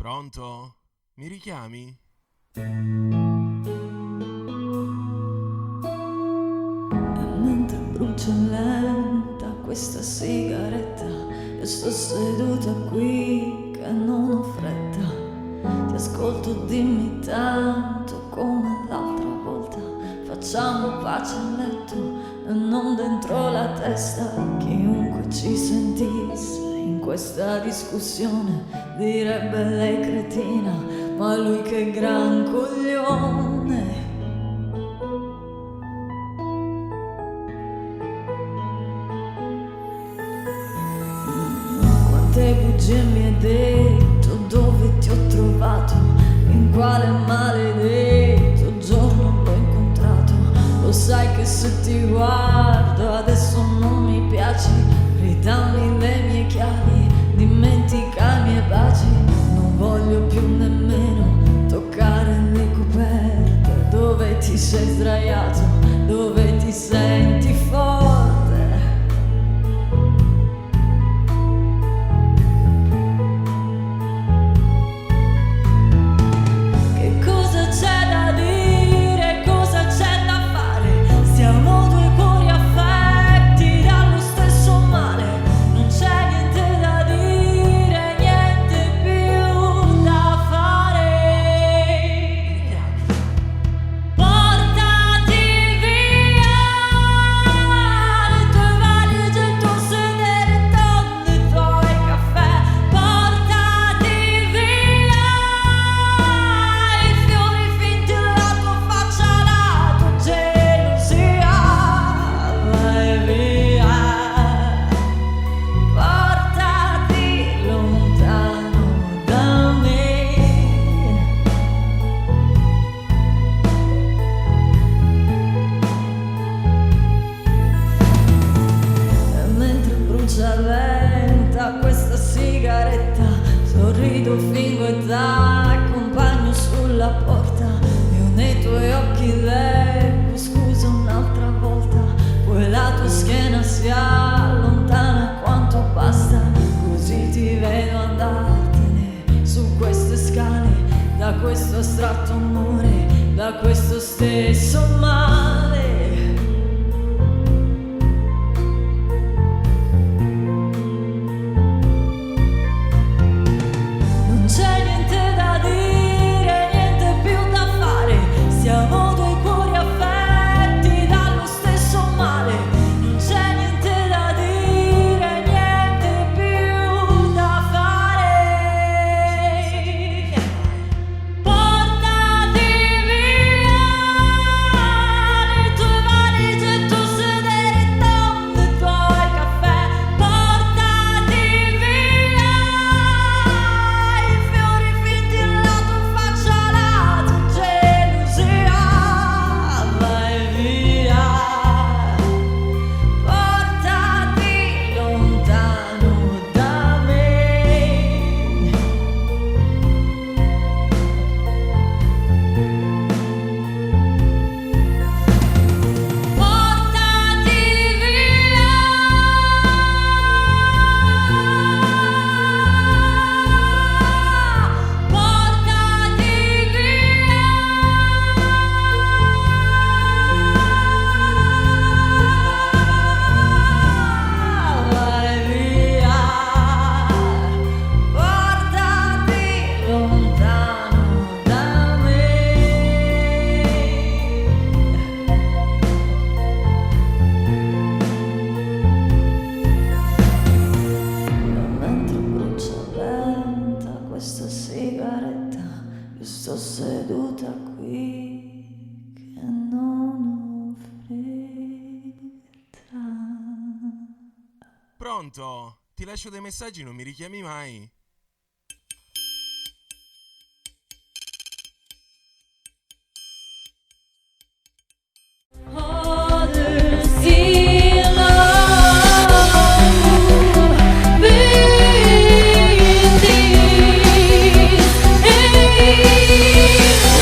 Pronto? Mi richiami? E mentre brucia lenta questa sigaretta, io sto seduta qui che non ho fretta. Ti ascolto, dimmi tanto come l'altra volta. Facciamo pace a letto e non dentro la testa. Chiunque ci sentisse in questa discussione direbbe lei cretina, ma lui che gran coglione. Quante bugie mi hai detto, dove ti ho trovato, in quale maledetto giorno l'ho incontrato. Lo sai che se ti guardo adesso non mi piaci, ridammi le mie chiavi, dimentica i miei baci. Non voglio più nemmeno toccare le coperte, dove ti sei sdraiato, dove ti senti forte. Lenta questa sigaretta, sorrido, fingo e t'accompagno sulla porta. Io nei tuoi occhi leggo scusa un'altra volta, poi la tua schiena si allontana quanto basta. Così ti vedo andartene su queste scale, da questo astratto amore, da questo stesso male. Io sto seduta qui che non ho fretta. Pronto? Ti lascio dei messaggi, non mi richiami mai?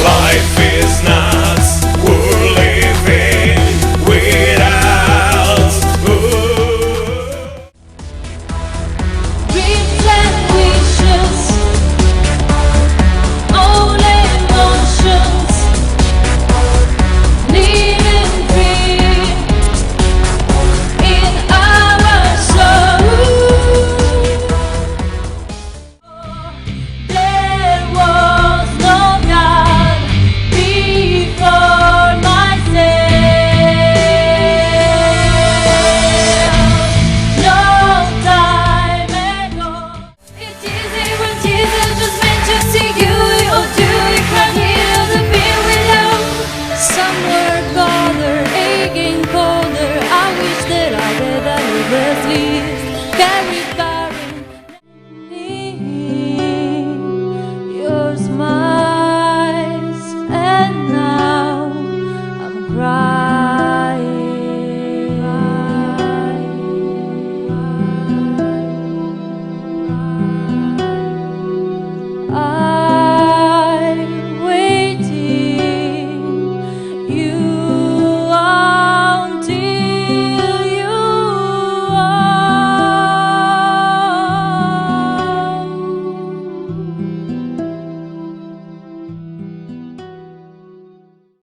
Life is not worth living without. Dreams and we Berlin.